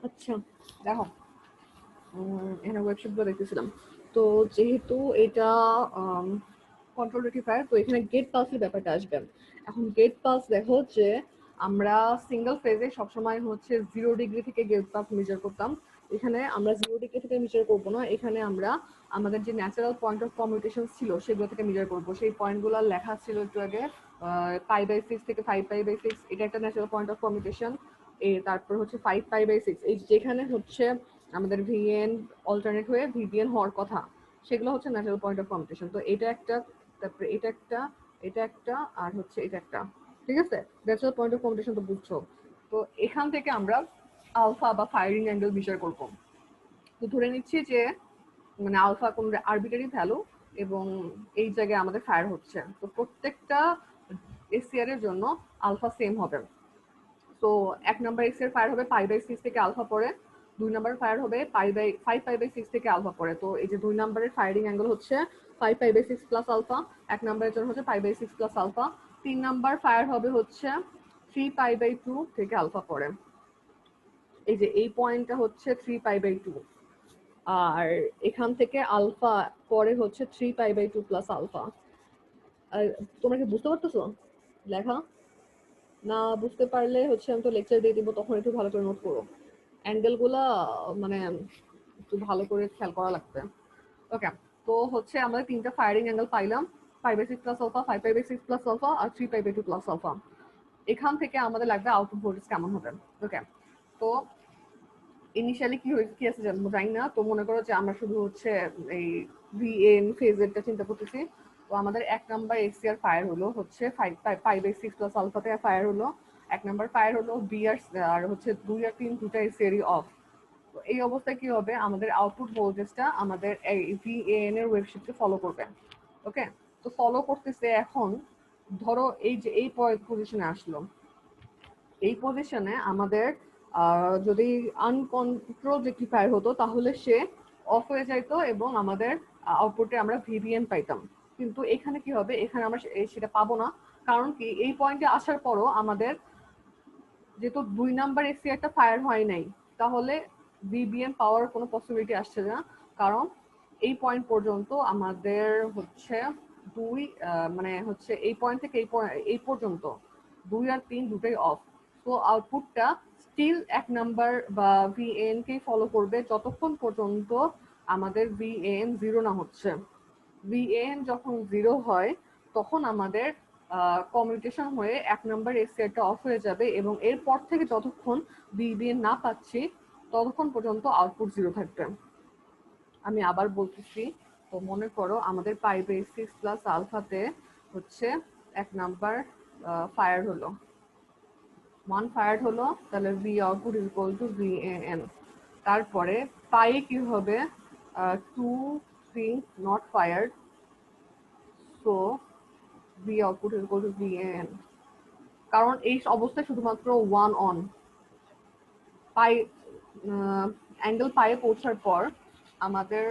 আচ্ছা দেখো, এখানে ওয়েবসাইটগুলো দেখতেছিলাম। তো যেহেতু এটা কন্ট্রোল রেক্টিফায়ার, তো এখানে গেট পালসের ব্যাপারটা আসবে। এখন গেট পালস দেখো যে আমরা সিঙ্গেল ফেজে সবসময় হচ্ছে 0 ডিগ্রি থেকে গেট পালস মেজার করতাম। এখানে আমরা 0 ডিগ্রি থেকে মেজার করবো না, এখানে আমরা আমাদের যে ন্যাচারাল পয়েন্ট অফ কমিউনিকেশন ছিল সেগুলো থেকে মেজার করবো। সেই পয়েন্টগুলো লেখা ছিল একটু আগে, π/6 থেকে 5π/6, এটা একটা ন্যাচারাল পয়েন্ট অফ কমিউনিকেশন। তারপর হচ্ছে 5π/6, এই যেখানে হচ্ছে আমাদের ভিএন অল্টারনেট হয়ে ভিবিএন হওয়ার কথা, সেগুলো হচ্ছে ন্যাচারাল পয়েন্ট অফ কম্পিটিশন। তো এটা একটা, তারপরে এটা একটা, এটা একটা, আর হচ্ছে এটা একটা। ঠিক আছে, ন্যাচারাল পয়েন্ট অফ কম্পিটিশন তো বুঝছো। তো এখান থেকে আমরা আলফা বা ফায়ারিং অ্যাঙ্গেল বিচার করবো। তো ধরে নিচ্ছি যে মানে আলফা কোন আরবিটারি ভ্যালু, এবং এই জায়গায় আমাদের ফায়ার হচ্ছে। তো প্রত্যেকটা এসিআর এর জন্য আলফা সেম হবে। তো 1 নাম্বার এক্স এর ফায়ার হবে π/6 থেকে আলফা পরে, 2 নাম্বার ফায়ার হবে 5π/6 থেকে আলফা পরে। তো এই যে 2 নাম্বারের ফায়ারিং অ্যাঙ্গেল হচ্ছে 5π/6 প্লাস আলফা, 1 নাম্বারের জন্য হচ্ছে π/6 প্লাস আলফা। 3 নাম্বার ফায়ার হবে হচ্ছে 3π/2 থেকে আলফা পরে। এই যে এই পয়েন্টটা হচ্ছে 3π/2, আর এখান থেকে আলফা পরে হচ্ছে 3π/2 প্লাস আলফা। আর তোমরা কি বুঝতে পারতেছো লেখা? না বুঝতে পারলে হচ্ছে আমি তো লেকচার দিয়ে দিব, তখন একটু ভালো করে নোট করো। অ্যাঙ্গেল গুলা মানে একটু ভালো করে খেয়াল করা লাগবে। ওকে, তো হচ্ছে আমরা 3টা ফায়ারিং অ্যাঙ্গেল পাইলাম, 5/6 প্লাস আলফা, 5π/6 প্লাস আলফা, আর 3π/2 প্লাস আলফা। এখান থেকে আমাদের লাগবে আউটপুট ভোল্টেজ কেমন হবে। ওকে, তো ইনিশিয়ালি কি আছে জানি না। তো মনে করো যে আমরা শুধু হচ্ছে এই ভিএন ফেজেরটা চিন্তা করতেছি। তো আমাদের 1 নাম্বার এসিআর ফায়ার হলো হচ্ছে 5π/6 প্লাস আলফাতে ফায়ার হলো। 1 নাম্বার ফায়ার হলো বি আর হচ্ছে 2 আর 3 দুটা এসিআরই অফ। তো এই অবস্থায় কি হবে, আমাদের আউটপুট ভোল্টেজটা আমাদের এই ভিএন এর ওয়েবশিটকে ফলো করবে। ওকে, তো ফলো করতেছে। এখন ধরো এই যে এই পজিশনে আসলো, এই পজিশনে আমাদের যদি আনকন্ট্রোল রেক্টিফায়ার হতো তাহলে সে অফ হয়ে যাইতো এবং আমাদের আউটপুটে আমরা ভিবিএন পাইতাম। কিন্তু এখানে কি হবে, এখানে আমরা সেটা পাবো না। কারণ কি, এই পয়েন্টে আসার পরও আমাদের যেহেতু 2 নাম্বার এসিআরটা ফায়ার হয় নাই, তাহলে ভিবিএন পাওয়ার কোনো পসিবিলিটি আসছে না। কারণ এই পয়েন্ট পর্যন্ত আমাদের হচ্ছে দুই মানে হচ্ছে এই পয়েন্ট থেকে এই পর্যন্ত 2 আর 3 দুটোই অফ। তো আউটপুটটা স্টিল 1 নাম্বার বা ভিএন কে ফলো করবে যতক্ষণ পর্যন্ত আমাদের ভিএন জিরো না হচ্ছে। ভিএন যখন জিরো হয় তখন আমাদের কমিউনিকেশন হয়ে 1 নাম্বার এসিআরটা অফ হয়ে যাবে, এবং এরপর থেকে যতক্ষণ ভিবিএন না পাচ্ছি ততক্ষণ পর্যন্ত আউটপুট জিরো থাকবে। আমি আবার বলতেছি, তো মনে করো আমাদের π/6 প্লাস আলফাতে হচ্ছে 1 নাম্বার ফায়ার হলো, 1 ফায়ার হলো, তাহলে V output is equal to VAN. তারপরে পাই কি হবে, 2 3 not fired, so V output is equal to VAN. কারণ এই অবস্থায় শুধুমাত্র 1 অন। পাই অ্যাঙ্গেল পায়ে পৌঁছার পর আমাদের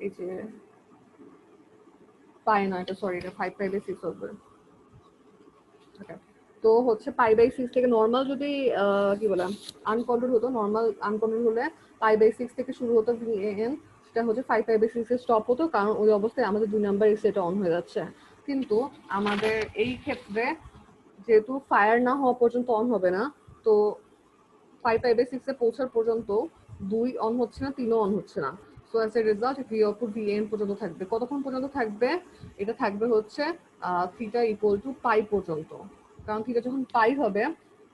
এই যে পাই না, এটা সরি, এটা 5π/6 হবে। তো হচ্ছে π/6 থেকে নর্মাল যদি কি বলে আনকন্ট্রোল হতো, নর্মাল আনকন্ট্রোল হলে π/6 থেকে শুরু হতো ভিএএন, সেটা হচ্ছে 5π/6 এ স্টপ হতো, কারণ ওই অবস্থায় আমাদের 2 নাম্বার সেটা অন হয়ে যাচ্ছে। কিন্তু আমাদের এই ক্ষেত্রে যেহেতু ফায়ার না হওয়া পর্যন্ত অন হবে না, তো 5π/6 এ পৌঁছার পর্যন্ত 2 অন হচ্ছে না, 3ও অন হচ্ছে না। So as a result V output VN পর্যন্ত থাকবে। কতক্ষণ পর্যন্ত থাকবে? এটা থাকবে হচ্ছে থিটা ইকুয়াল টু পাই পর্যন্ত। কারণ থিটা যখন পাই হবে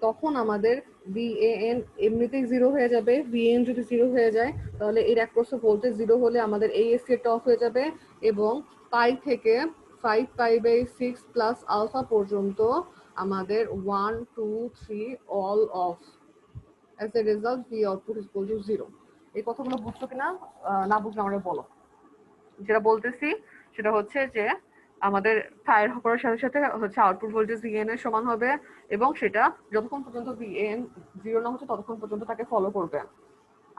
তখন আমাদের ভিএএন এমনিতেই জিরো হয়ে যাবে। ভিএন যদি জিরো হয়ে যায় তাহলে এর অ্যাক্রস ভোল্টেজ জিরো হলে আমাদের এই এসিটা অফ হয়ে যাবে, এবং পাই থেকে 5π/6 প্লাস আলফা পর্যন্ত আমাদের 1 2 3 all of. As a result, V output is equal to 0. এই কথাগুলো বুঝছো কিনা? না বুঝলে আমাকে বলো। যেটা বলতেছি সেটা হচ্ছে যে আমাদের ফায়ার করার সাথে সাথে হচ্ছে আউটপুট ভোল্টেজ ভিএন এর সমান হবে, এবং সেটা যতক্ষণ পর্যন্ত ভিএন জিরো না হচ্ছে ততক্ষণ পর্যন্ত তাকে ফলো করবে।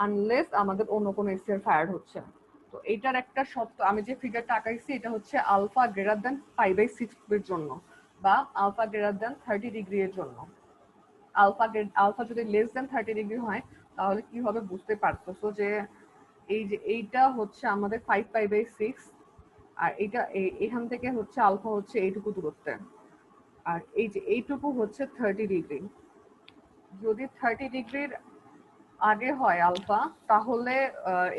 আনলেস আমাদের অন্য কোনো এসিআর ফায়ার হচ্ছে। তো এটার একটা শর্ত, আমি যে ফিগারটা আঁকাইছি এটা হচ্ছে আলফা গ্রেটার দেন 5/6 এর জন্য বা আলফা গ্রেটার দেন 30 ডিগ্রি এর জন্য। আলফা যদি লেস দেন 30 ডিগ্রি হয় তাহলে কি হবে বুঝতে পারতেছো যে এই যে এইটা হচ্ছে আমাদের 5/6, আর এইটা এখান থেকে হচ্ছে আলফা হচ্ছে এইটুকু দূরত্বে, আর এই যে এইটুকু হচ্ছে 30 ডিগ্রি। যদি 30 ডিগ্রির আগে হয় আলফা তাহলে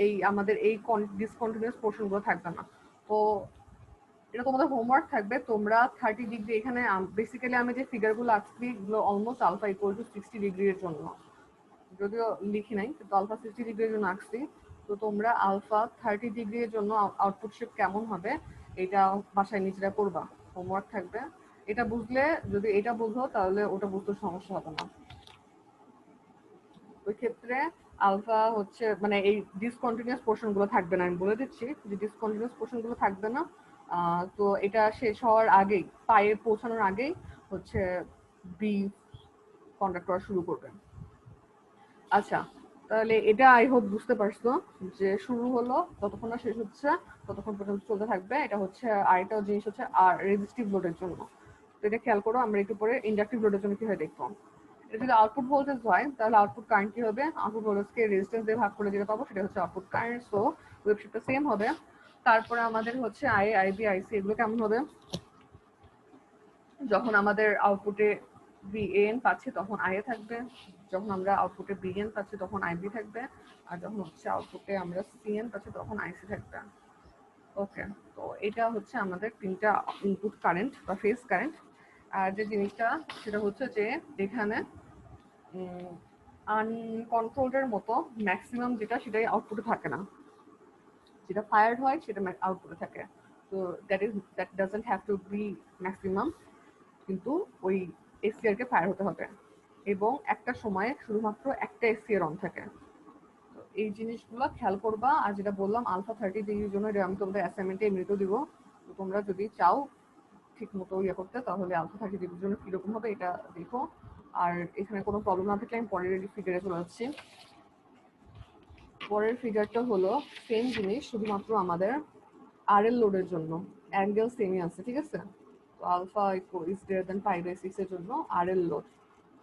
এই আমাদের এই ডিসকন্টিনিউয়াস পোর্শন গুলো থাকবে না। তো এটা তোমাদের হোমওয়ার্ক থাকবে, তোমরা 30 ডিগ্রি এখানে বেসিক্যালি আমি যে ফিগার গুলো আঁকছি এগুলো almost alpha equal to 60 degree এর জন্য, যদিও লিখি নাই কিন্তু আলফা 60 ডিগ্রির জন্য আঁকছি। তো তোমরা আলফা 30 ডিগ্রির জন্য আউটপুট শেপ কেমন হবে এটা বাসায় নিজেরা করবা, হোমওয়ার্ক থাকবে। এটা বুঝলে, যদি এটা বুঝো তাহলে ওটা বুঝতে সমস্যা হবে না। ওই ক্ষেত্রে আলফা হচ্ছে মানে এই ডিসকন্টিনিউয়াস পোর্শন গুলো থাকবে না, আমি বলে দিচ্ছি যে ডিসকন্টিনিউয়াস পোর্শন গুলো থাকবে না। তো এটা শেষ হওয়ার আগেই, পায়ে পৌঁছানোর আগেই হচ্ছে বি কন্ডাক্ট করা শুরু করবে। আচ্ছা, তাহলে এটা আই হোপ বুঝতে পারছো যে শুরু হলো যতক্ষণ না শেষ হচ্ছে ততক্ষণ পর্যন্ত চলতে থাকবে। এটা হচ্ছে আরেকটা জিনিস হচ্ছে আর রেজিস্টিভ লোডের জন্য। তো এটা খেয়াল করো, আমরা একটু পরে ইন্ডাকটিভ লোডের জন্য কি হয় দেখবো। এটা যদি আউটপুট ভোল্টেজ হয় তাহলে আউটপুট কারেন্ট কি হবে, আউটপুট ভোল্টেজকে রেজিস্ট্যান্স দিয়ে ভাগ করে যেটা পাবো সেটা হচ্ছে আউটপুট কারেন্ট। সো ওয়েবশেপটা সেম হবে। তারপরে আমাদের হচ্ছে আই, আইবি, আইসি এগুলো কেমন হবে, যখন আমাদের আউটপুটে ভিএন পাচ্ছি তখন আইএ থাকবে, যখন আমরা আউটপুটে বিএন পাচ্ছি তখন আইবি থাকবে, আর যখন হচ্ছে আউটপুটে আমরা সিএন পাচ্ছি তখন আইসি থাকবে। ওকে, তো এটা হচ্ছে আমাদের তিনটা ইনপুট কারেন্ট বা ফেজ কারেন্ট। আর যে জিনিসটা সেটা হচ্ছে যে এখানে আনকন্ট্রোলডের মতো ম্যাক্সিমাম যেটা সেটাই আউটপুটে থাকে না, যেটা ফায়ার্ড হয় সেটা আউটপুটে থাকে। তো that doesn't have to be maximum, কিন্তু ওই এসিআর কে ফায়ার হতে হবে এবং একটা সময়ে শুধুমাত্র একটা এসিআর অন থাকে। তো এই জিনিসগুলো খেয়াল করবা। আর যেটা বললাম আলফা 30 ডিগ্রির জন্য এটা আমি তোমাদের অ্যাসাইনমেন্টে এমনিতেও দিব। তো তোমরা যদি চাও ঠিক মতো ইয়ে করতে তাহলে আলফা 30 ডিগ্রির জন্য কিরকম হবে এটা দেখো। আর এখানে কোনো প্রবলেম না থাকলে আমি পরের ফিগারে চলে যাচ্ছি। পরের ফিগারটা হলো সেম জিনিস, শুধুমাত্র আমাদের আর এল লোডের জন্য অ্যাঙ্গেল সেমই আছে, ঠিক আছে। তো আলফা ইজ গ্রেটার দেন 5/6 এর জন্য আর এল লোড।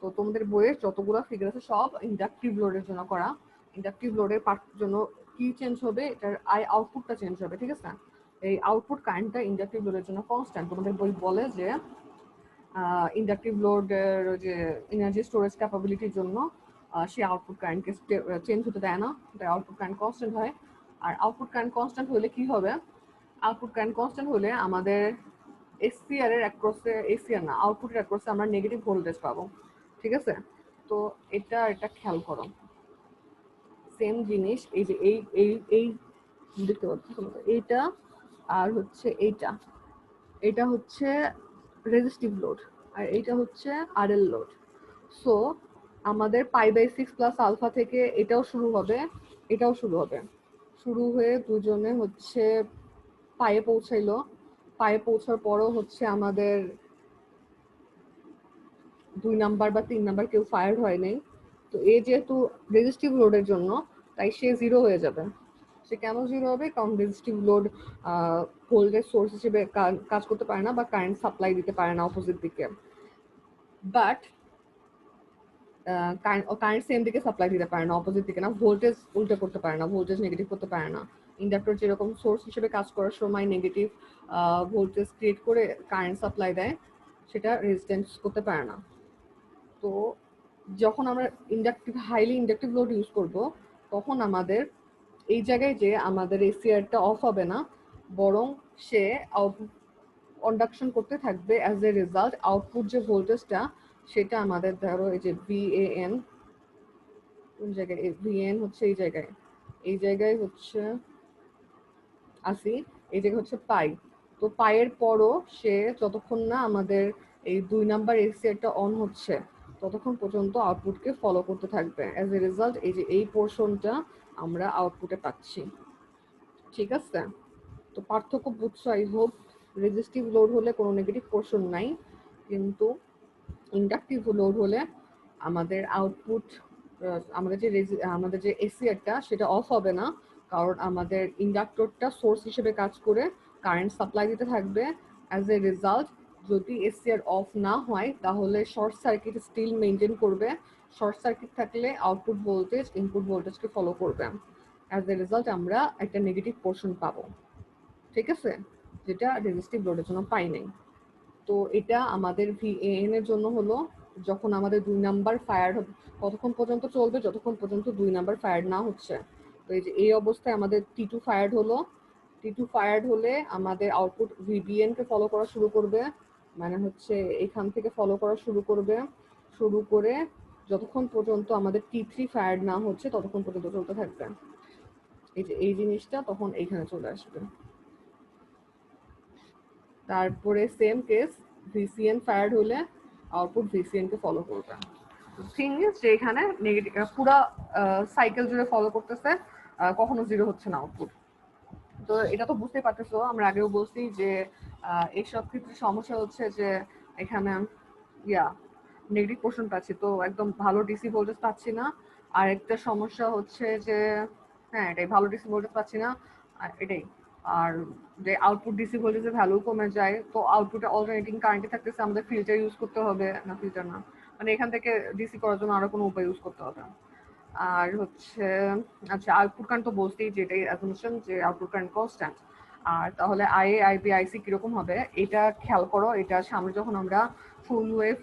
তো তোমাদের বইয়ের যতগুলো ফিগার আছে সব ইন্ডাকটিভ লোডের জন্য করা। ইন্ডাকটিভ লোডের পার্ট জন্য কি চেঞ্জ হবে, এটার আউটপুটটা চেঞ্জ হবে, ঠিক আছে। এই আউটপুট কারেন্টটা ইন্ডাকটিভ লোডের জন্য কনস্ট্যান্ট। তোমাদের বই বলে যে ইন্ডাকটিভ লোডের যে এনার্জি স্টোরেজ ক্যাপাবিলিটির জন্য সে আউটপুট কারেন্টকে চেঞ্জ হতে দেয় না, তাই আউটপুট কারেন্ট কনস্ট্যান্ট হয়। আর আউটপুট কারেন্ট কনস্ট্যান্ট হলে কি হবে, আউটপুট কারেন্ট কনস্ট্যান্ট হলে আমাদের এসসিআর এর অ্যাক্রসে, এসসিআর না আউটপুটের অ্যাক্রসে আমরা নেগেটিভ ভোল্টেজ পাবো, ঠিক আছে। তো এটা খেয়াল করো, সেম জিনিস এই যে এই এই এই দেখতে পাচ্ছ এইটা আর হচ্ছে এটা হচ্ছে রেজিস্টিভ লোড আর এইটা হচ্ছে আরএল লোড। সো আমাদের 5/6 প্লাস আলফা থেকে এটাও শুরু হবে, এটাও শুরু হবে, শুরু হয়ে দুজনে হচ্ছে পায়ে পৌঁছাইলো। পায়ে পৌঁছার পরও হচ্ছে আমাদের 2 নাম্বার বা 3 নাম্বার কেউ ফায়ার হয় নাই। তো এ যেহেতু রেজিস্টিভ লোডের জন্য তাই সে জিরো হয়ে যাবে। সে কেন জিরো হবে, কারণ রেজিস্টিভ লোড ভোল্টেজ সোর্স হিসেবে কাজ করতে পারে না বা কারেন্ট সাপ্লাই দিতে পারে না অপোজিট দিকে। বাট কারেন্ট সেম দিকে সাপ্লাই দিতে পারে না, অপোজিট দিকে না, ভোল্টেজ উল্টো করতে পারে না, ভোল্টেজ নেগেটিভ করতে পারে না। ইন্ডাক্টর যেরকম সোর্স হিসেবে কাজ করার সময় নেগেটিভ ভোল্টেজ ক্রিয়েট করে কারেন্ট সাপ্লাই দেয়, সেটা রেজিস্ট্যান্স করতে পারে না। তো যখন আমরা হাইলি ইন্ডাকটিভ লোড ইউজ করব তখন আমাদের এই জায়গায় যে আমাদের এসিআরটা অফ হবে না, বরং সে কন্ডাকশন করতে থাকবে। অ্যাজ এ রেজাল্ট আউটপুট যে ভোল্টেজটা সেটা আমাদের ধরো এই যে ভিএএন, কোন জায়গায় ভিএন হচ্ছে এই জায়গায় হচ্ছে আসি, এই জায়গায় হচ্ছে পাই। তো পায়ের পরও সে যতক্ষণ না আমাদের এই 2 নাম্বার এসিআরটা অন হচ্ছে ততক্ষণ পর্যন্ত আউটপুটকে ফলো করতে থাকবে। অ্যাজ এ রেজাল্ট এই যে এই পোর্শনটা আমরা আউটপুটে পাচ্ছি, ঠিক আছে। তো পার্থক্য বুঝছো আই হোপ। রেজিস্টিভ লোড হলে কোনো নেগেটিভ পোর্শন নাই, কিন্তু ইন্ডাকটিভ লোড হলে আমাদের আউটপুট আমাদের যে এসিআরটা সেটা অফ হবে না, কারণ আমাদের ইন্ডাক্টরটা সোর্স হিসেবে কাজ করে কারেন্ট সাপ্লাই দিতে থাকবে। অ্যাজ এ রেজাল্ট যদি এসিআর অফ না হয় তাহলে শর্ট সার্কিট স্টিল মেনটেন করবে। শর্ট সার্কিট থাকলে আউটপুট ভোল্টেজ ইনপুট ভোল্টেজকে ফলো করবে। অ্যাজ এ রেজাল্ট আমরা একটা নেগেটিভ পোর্শন পাবো, ঠিক আছে, যেটা রেজিস্টিভ লোডের জন্য পাই নাই। তো এটা আমাদের ভিএএন এর জন্য হলো যখন আমাদের 2 নাম্বার ফায়ার হবে, কতক্ষণ পর্যন্ত চলবে, যতক্ষণ পর্যন্ত 2 নাম্বার ফায়ার না হচ্ছে। তো এই যে এই অবস্থায় আমাদের টি2 ফায়ার্ড হলো, টি2 ফায়ার্ড হলে আমাদের আউটপুট ভিবিএন কে ফলো করা শুরু করবে, মানে হচ্ছে এখান থেকে ফলো করা শুরু করবে, শুরু করে যতক্ষণ পর্যন্ত আমাদের টি3 ফায়ার্ড না হচ্ছে ততক্ষণ পর্যন্ত চলতে থাকবে। এই যে এই জিনিসটা তখন এইখানে চলে আসবে। তারপরে সেম কেস ভিসিএন ফায়ার্ড হলে আউটপুট ভিসিএন কে ফলো করবে। থিং ইজ যে এখানে নেগেটিভ পুরো সাইকেল জুড়ে ফলো করতেছে, কখনো জিরো হচ্ছে না আউটপুট। তো এটা তো বুঝতেই পারতেছো, আমরা আগেও বলছি যে এইসব ক্ষেত্রে সমস্যা হচ্ছে যে এখানে ইয়া নেগেটিভ পোর্শন পাচ্ছি, তো একদম ভালো ডিসি ভোল্টেজ পাচ্ছি না। আর একটা সমস্যা হচ্ছে যে হ্যাঁ এটাই, ভালো ডিসি ভোল্টেজ পাচ্ছি না এটাই। আর যে আউটপুট ডিসি ভোল্টেজের ভ্যালু কমে যায়, তো আউটপুটে অল্টারনেটিং কারেন্টে থাকতেছে, আমাদের ফিল্টার ইউজ করতে হবে, না ফিল্টার না মানে এখান থেকে ডিসি করার জন্য আরো কোনো উপায় ইউজ করতে হবে। আর হচ্ছে আচ্ছা আউটপুট কারেন্ট তো বলতেই, যেটাই অ্যাসাম্পশন যে আউটপুট কারেন্ট কনস্ট্যান্ট। আর তাহলে আইএ আইবি আইসি কিরকম হবে এটা খেয়াল করো। এটা সামনে যখন আমরা ফুল ওয়েভ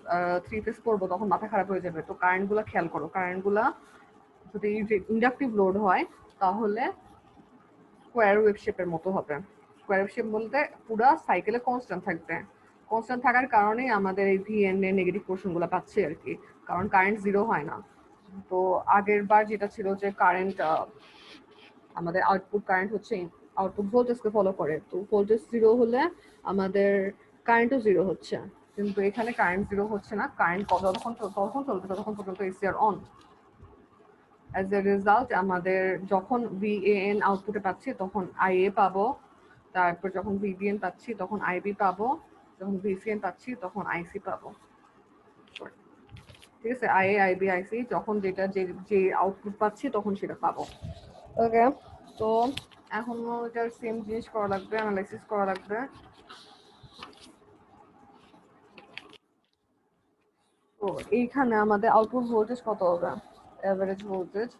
3 ফেজ করবো তখন মাথা খারাপ হয়ে যাবে। তো কারেন্টগুলো খেয়াল করো, কারেন্টগুলো যদি ইন্ডাকটিভ লোড হয় তাহলে স্কোয়ার ওয়েভ শেপের মতো হবে। স্কোয়ার ওয়েভ শেপ বলতে পুরো সাইকেলে কনস্ট্যান্ট থাকবে। কনস্ট্যান্ট থাকার কারণেই আমাদের এই ভিএন এর নেগেটিভ পোর্শনগুলো পাচ্ছে আর কি, কারণ কারেন্ট জিরো হয় না। তো আগের বার যেটা ছিল যে কারেন্ট আমাদের আউটপুট কারেন্ট হচ্ছে আউটপুট ভোল্টেজকে ফলো করে, তো ভোল্টেজ জিরো হলে আমাদের কারেন্টও জিরো হচ্ছে। কিন্তু এখানে কারেন্ট জিরো হচ্ছে না, কারেন্ট ততক্ষণ চলবে যতক্ষণ পর্যন্ত ACR on. As a result আমাদের যখন ভিএএন আউটপুটে পাচ্ছি তখন আইএ পাবো, তারপর যখন ভিবিএন পাচ্ছি তখন আইবি পাবো, যখন ভিসিএন পাচ্ছি তখন আইসি পাবো। ঠিক আছে, আইএ আইবি আইসি যখন যেটা যে আউটপুট পাচ্ছি তখন সেটা পাবো। ওকে, তো এখনো এটার সেম জিনিস করা লাগবে, অ্যানালাইসিস করা লাগবে। তো এইখানে আমাদের আউটপুট ভোল্টেজ কত হবে, average voltage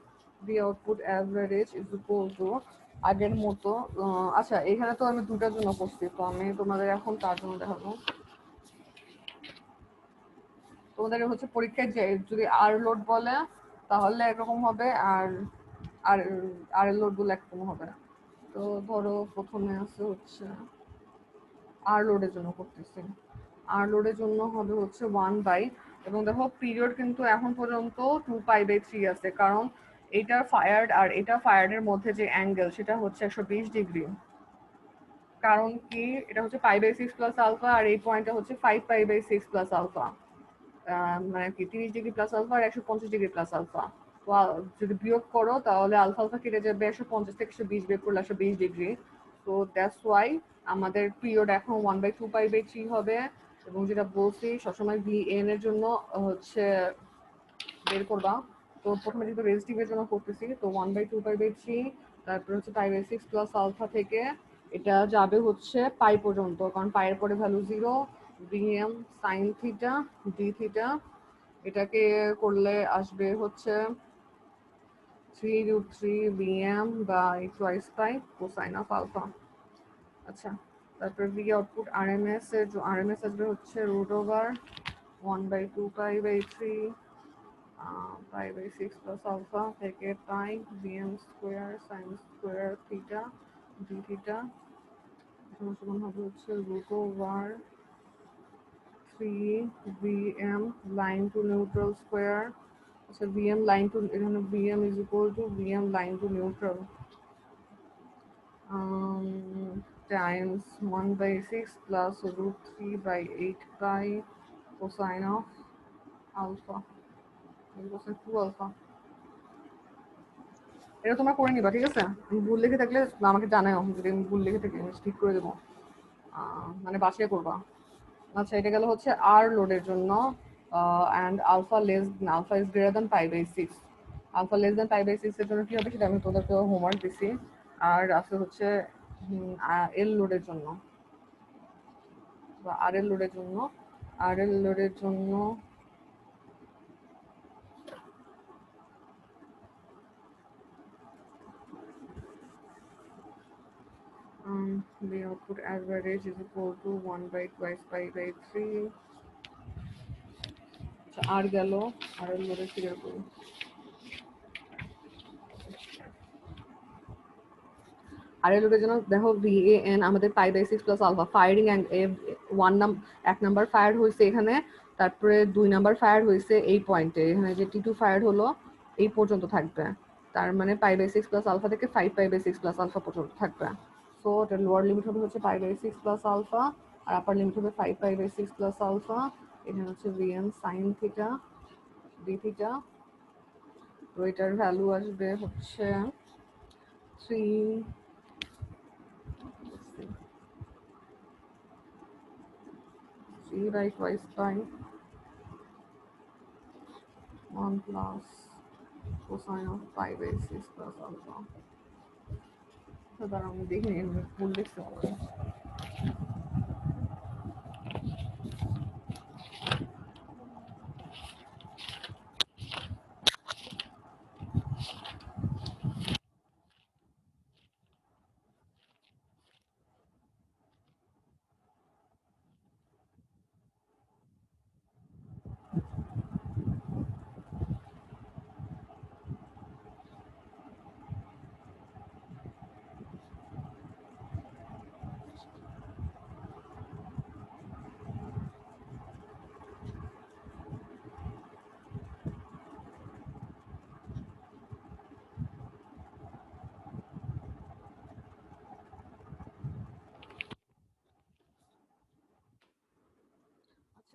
V output average is equal two আগের মতো। আচ্ছা এখানে তো আমি দুটার জন্য করছি, তো আমি তোমাদের এখন তার জন্য দেখাবো। তোমাদের হচ্ছে পরীক্ষায় যে যদি আর লোড বলে তাহলে একরকম হবে, আর আর আর লোড বলে একরকম হবে। তো ধরো প্রথমে আছে হচ্ছে আর লোডের জন্য করতেছি, আর লোডের জন্য হবে হচ্ছে 1/, এবং দেখো পিরিয়ড কিন্তু এখন পর্যন্ত 2π/3 আছে, কারণ এটা ফায়ার্ড আর এটা ফায়ার্ডের মধ্যে যে অ্যাঙ্গেল সেটা হচ্ছে 120 ডিগ্রি। কারণ কি এটা হচ্ছে π/6 প্লাস আলফা, আর এই পয়েন্টটা হচ্ছে 5π/6 প্লাস আলফা, মানে কি 30 ডিগ্রি প্লাস আলফা আর 150 ডিগ্রি প্লাস আলফা। তো যদি বিয়োগ করো তাহলে আলফা আলফা কেটে যাবে, 150 থেকে 120 বিয়োগ করলে 120 ডিগ্রি। তো দ্যাটস ওয়াই আমাদের পিরিয়ড এখন 1/2π/3 হবে। এবং যেটা বলছি সবসময় ভিএন এর জন্য হচ্ছে বের করবা। তো প্রথমে যেহেতু রেজিস্টিভের জন্য করতেছি, তো 1/2π/3 তারপর হচ্ছে π/6 প্লাস আলফা থেকে এটা যাবে হচ্ছে পাই পর্যন্ত, কারণ পাইয়ের পরে value 0, VM sine theta d theta, এটাকে করলে আসবে হচ্ছে 3√3 VM by twice pi cosine of alpha. আচ্ছা, তারপর ভি আউটপুট আরএমএস এর আরএমএস আসবে হচ্ছে √1/2π/3 π/6 প্লাস আলফা থেকে pi VM square sine square theta d theta সমান হবে হচ্ছে √3 VM line to neutral square. আচ্ছা VM লাইন টু, এখানে VM is equal to VM line to neutral times 1/6 plus √3/8 pi cosine of alpha cosine 2 alpha। এটা তোমরা করে নিবা, ঠিক আছে? ভুল লিখে থাকলে আমাকে জানাও, যদি আমি ভুল লিখে থাকি আমি ঠিক করে দেবো, মানে বাসায় করবা। আচ্ছা এটা গেল হচ্ছে আর লোডের জন্য, and alpha is greater than π/6। Alpha less than pi by 6 এর জন্য কি হবে সেটা আমি তোদেরকে হোমওয়ার্ক দিছি। আর আছে হচ্ছে এল লোডের জন্য বা আর এল লোডের জন্য the output average is equal to 1 by twice pi by 3. আর গেল আর এল লোডের ফিগার করি। আর এর জন্য দেখো VAN আমাদের pi by 6 plus alpha firing এক নাম্বার ফায়ার হয়েছে এখানে, তারপরে 2 নাম্বার ফায়ার হয়েছে এই পয়েন্টে, এখানে যে T2 ফায়ার হলো এই পর্যন্ত থাকবে, তার মানে পাই বাই 6 প্লাস আলফা থেকে 5 পাই বাই 6 প্লাস আলফা পর্যন্ত থাকবে। সো এটা লোয়ার লিমিট হবে হচ্ছে পাই বাই 6 প্লাস আলফা আর আপার লিমিট হবে 5 পাই বাই 6 প্লাস আলফা। এখানে হচ্ছে VN sin theta d theta. তো এটার ভ্যালু আসবে হচ্ছে 3 by twice pi 1 plus cosine of pi by 6 plus alpha. So that আমি দেখি ভুল লিখতে হবে।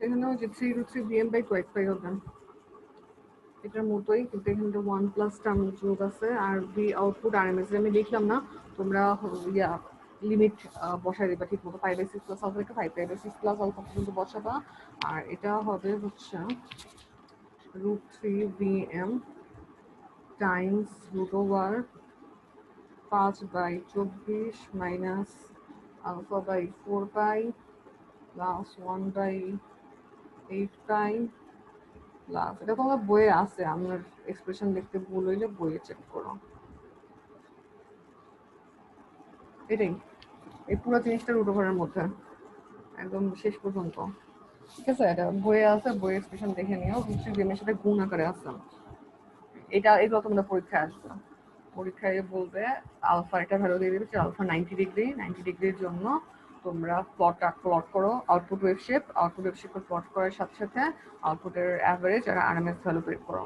এখানে হচ্ছে 3√3 vm by twice pi হবে এটার মতোই, কিন্তু এখানে 1 প্লাস টার্ম যোগ আছে। আর ভি আউটপুট আরএমএস আমি লিখলাম না, তোমরা লিমিট বসাই দেবা ঠিক মতো, 5 বাই 6 প্লাস আলফা থেকে 5 পাই বাই 6 প্লাস আলফা পর্যন্ত বসাবা। আর এটা হবে হচ্ছে √3 vm times √over 5 by 24 minus alpha by 4 pi plus 1 by 8 pi plus, এটা তোমার বইয়ে আছে, আমার এক্সপ্রেশন দেখতে ভুল হইলে বইয়ে চেক করো। এটাই, এই পুরো জিনিসটা √ওভারের মধ্যে একদম শেষ পর্যন্ত, ঠিক আছে? এটা বইয়ে আছে, বইয়ের এক্সপ্রেশন দেখে নিও। √3 সাথে গুণ আকারে আছে এগুলো তোমরা পরীক্ষায় আসবে, পরীক্ষায় বলবে আলফা, এটা ভ্যালু দিয়ে দেবে যে আলফা 90 ডিগ্রির জন্য তোমরা প্লট করো আউটপুট ওয়েভ শেপ প্লট করার সাথে সাথে আউটপুটের অ্যাভারেজ আর আরএমএস ভ্যালু বের করো।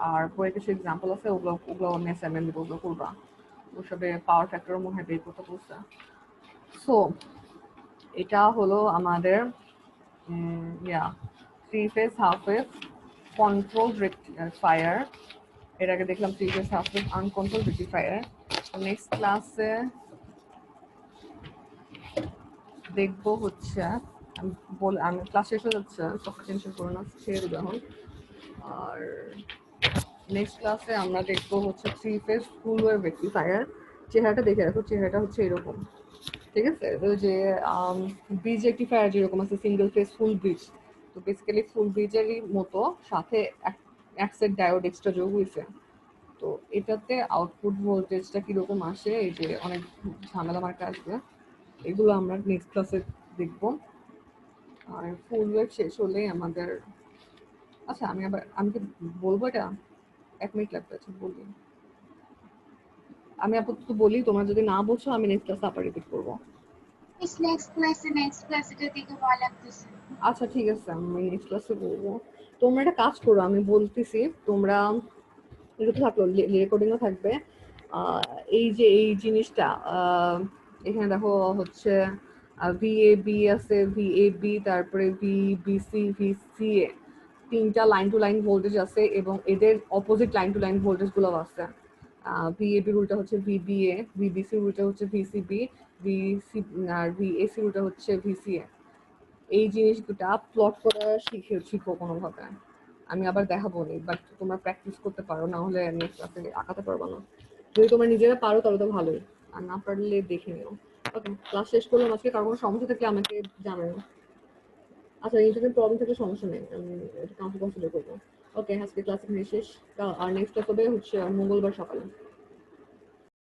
আর বইয়ে কিছু এক্সাম্পল আছে, ওগুলো অন্য অ্যাসাইনমেন্ট দিব, ওগুলো করবা। ওসবে পাওয়ার ফ্যাক্টর মনে হয় বের করতে বলছে। সো এটা হলো আমাদের 3 phase half wave control rectifier. এর আগে দেখলাম 3 phase half wave uncontrolled rectifier. Next ক্লাসে দেখবো হচ্ছে, আমি ক্লাস শেষ হয়ে যাচ্ছে, সব টেনশন করো না, ছেড়ে দেবো এখন। আর নেক্সট ক্লাসে আমরা দেখবো হচ্ছে 3 ফেজ ফুল ওয়েভ রেকটিফায়ার। চেহারাটা দেখে রাখো, চেহারাটা হচ্ছে এরকম, ঠিক আছে? তো যে ব্রিজ রেকটিফায়ার যেরকম আছে সিঙ্গেল ফেজ ফুল ব্রিজ, তো বেসিক্যালি ফুল ব্রিজেরই মতো সাথে এক সেট ডায়োড এক্সট্রা যোগ হয়েছে। তো এটাতে আউটপুট ভোল্টেজটা কিরকম আসে, এই যে অনেক ঝামেলা মার্কা আসবে, এগুলো আমরা নেক্সট ক্লাসে দেখবো। আর ফুল ওয়েভ শেষ হলে আমাদের, আচ্ছা আমি কি বলবো এটা? 1 মিনিট লাগবে, আচ্ছা বলি। আমি আপাতত বলি, তোমরা যদি না বলছো আমি নেক্সট ক্লাসে আবার রিপিট করবো। নেক্সট ক্লাসে এটা দিকে ভয় লাগতেছে। আচ্ছা ঠিক আছে, আমি নেক্সট ক্লাসে বলবো। তোমরা একটা কাজ করো, আমি বলতেছি, তোমরা এটা তো থাকলো, রেকর্ডিংও থাকবে। এই যে এই জিনিসটা এখানে দেখো হচ্ছে VAB আছে, VAB, তারপরে VBC, VCA, 3টা লাইন টু লাইন ভোল্টেজ আছে এবং এদের opposite line to line voltage গুলো আছে। VAB উল্টা হচ্ছে VBA, VBC উল্টা হচ্ছে VCB, আর VAC উল্টা হচ্ছে VCA। এই জিনিসটা প্লট করা শিখো কোনোভাবে। আমি আবার দেখাবো নি, বাট তোমরা প্র্যাকটিস করতে পারো, না হলে নেক্সট ক্লাসে আঁকাতে পারবো না। যদি তোমরা নিজেরা পারো তাহলে তো ভালোই, আর না পারলে দেখে নিও। ওকে, ক্লাস শেষ করলাম আজকে। কারো কোনো সমস্যা থাকলে আমাকে জানানো। আচ্ছা, ইন্টারনেট প্রবলেম থাকলে সমস্যা নেই, আমি এটা কাউন্সিল করবো। ওকে, আজকে ক্লাস এখানে শেষ। আর নেক্সট ক্লাস হবে হচ্ছে মঙ্গলবার সকালে।